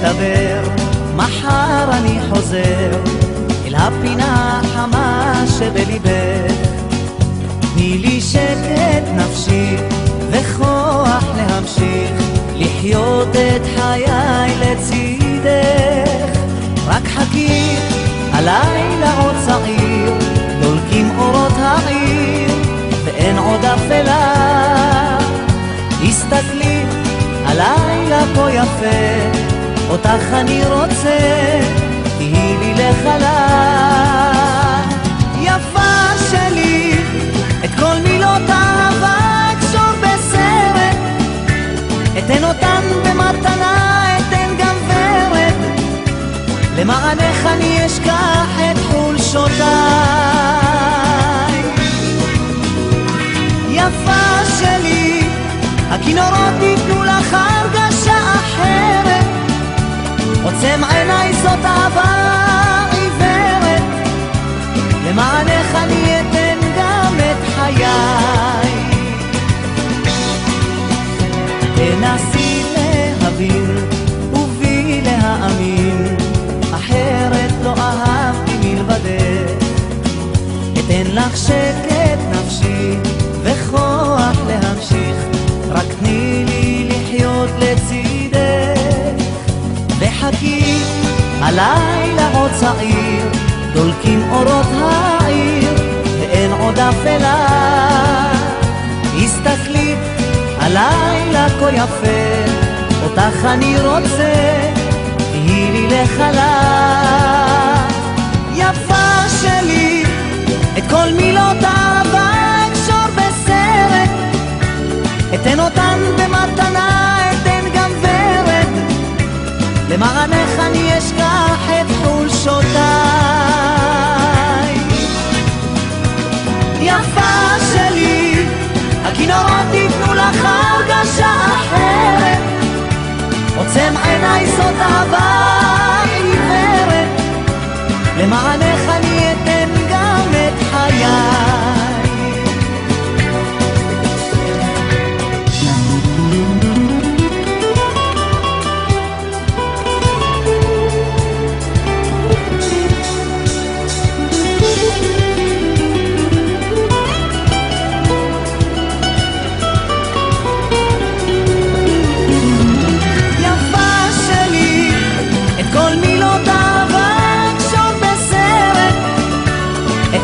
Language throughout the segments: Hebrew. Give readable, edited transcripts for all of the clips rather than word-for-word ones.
נדבר, מחר אני חוזר אל הפינה החמה שבליבך. תני לי שקט נפשי וכוח להמשיך לחיות את חיי לצידך. רק חכי, הלילה עוד צעיר, דולקים אורות העיר ואין עוד אפלה. הסתכלי, הלילה כה יפה, אותך אני רוצה, תהי לי לחלה. יפה שלי, את כל מילות האהבה אקשור בסרט, אתן אותן במתנה, אתן גם ורד, למענך אני אשכח את חולשותיי. יפה שלי, הכינורות ייתנו לך הרגשה אחרת, עוצם עיניי זאת אהבה עיוורת, למענך אני אתן גם את חיי. תנסי להבין ובי להאמין, אחרת לא אהבתי מלבדך. אתן לך שקט נפשי וכוח להמשיך, רק תני לי לחיות לצידך. וחכי, הלילה עוד צעיר, דולקים אורות העיר ואין עוד אפלה. הסתכלי, הלילה כה יפה, אותך אני רוצה, תהי לי לחלה. יפה שלי, את כל מילות האהבה אקשור בסרט, אתן אותן במתנה, אתן גם ורד, למענך אני אשכח את חולשותיי. יפה שלי, הכינורות ייתנו לך הרגשה אחרת, עוצם עיניי זאת אהבה עיוורת, למענך אני אתן גם את חיי.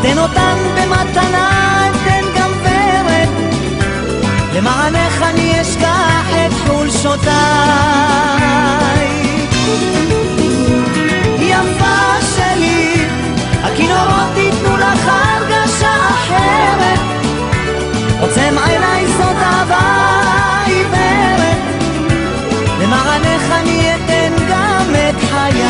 אתן אותן במתנה, אתן גם ורד, למענך אני אשכח את חולשותיי. יפה שלי, הכינורות ייתנו לך הרגשה אחרת, עוצם עיניי זאת אהבה עיוורת, למענך אני אתן גם את חיי.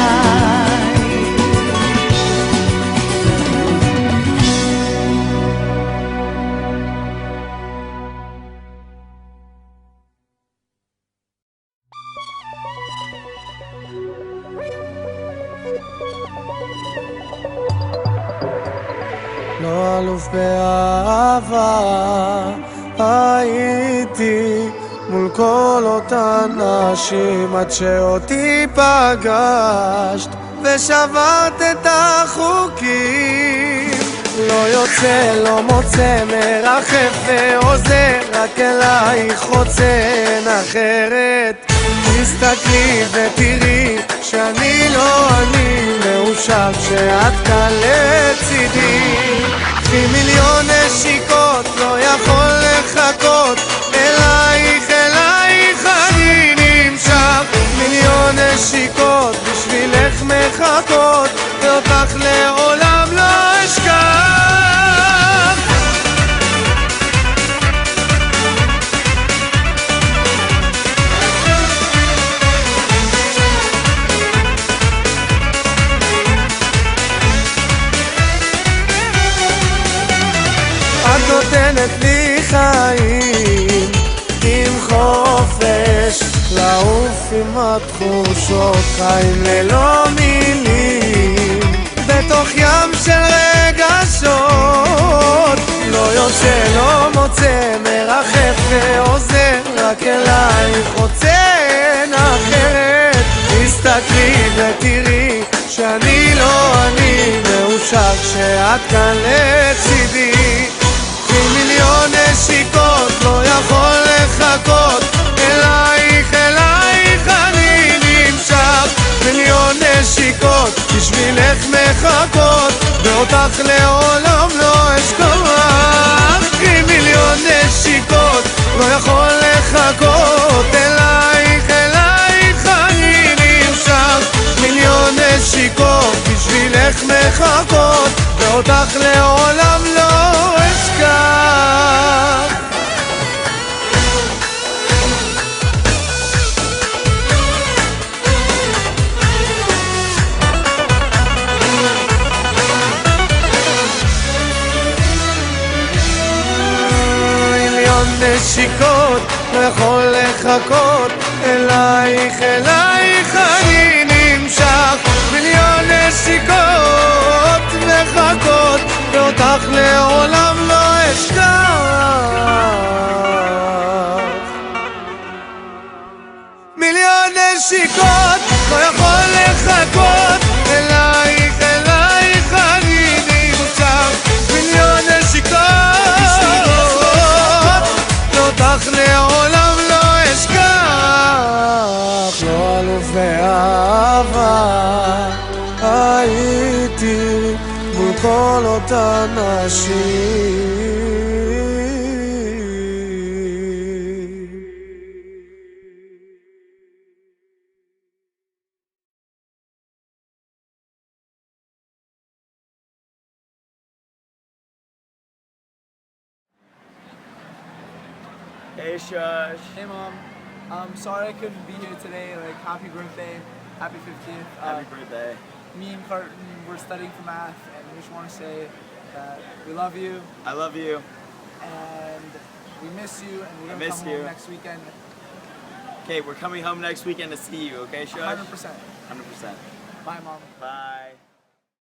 לא אלוף באהבה הייתי מול כל אותן נשים, עד שאותי פגשת ושברת את החוקים. לא יוצא, לא מוצא, מרחף ועוזר, רק אלייך רוצה אחרת. תסתכלי ותראי שאני לא אני, מאושר כשאת כאן לצידי. קחי מיליון נשיקות, לא יכול לחכות, אלייך, אלייך אני נמשך. מיליון נשיקות, בשבילך מחכות, ואותך לעולם לא אשכח. את נותנת לי חיים עם חופש, לעוף עם התחושות, חיים ללא מילים, בתוך ים של רגשות. לא יוצא, לא מוצא, מרחף ועוזר, רק אלייך רוצה אחרת. תסתכלי ותראי שאני לא אני, מאושר כשאת כאן לצידי. קחי מיליון נשיקות, לא יכול לחכות, אלייך, אלייך אני נמשך. מיליון נשיקות, בשבילך מחכות, ואותך לעולם לא אשכח. קחי מיליון נשיקות, לא יכול לחכות, אלייך, אלייך אני נמשך. מיליון נשיקות, בשבילך מחכות, ואותך לעולם לא אשכח. נשיקות, לא יכול לחכות, אלייך, אלייך אני נמשך. מיליון נשיקות מחכות, ואותך לעולם לא אשכח. מיליון נשיקות, לא יכול לחכות, אלייך, אלייך אני נמשך. מיליון נשיקות, אותך לעולם לא אשכח. לא אלוף באהבה הייתי מול כל אותן נשים. Hey Shush. Hey Mom, sorry I couldn't be here today. Like, happy birthday, happy 50th. Happy birthday. Me and Carton, we're studying for math, and we just want to say that we love you, I love you. and we miss you, and we're gonna miss come you. home next weekend. Okay, we're coming home next weekend to see you, okay Shush? 100%. 100%. Bye, Mom. Bye.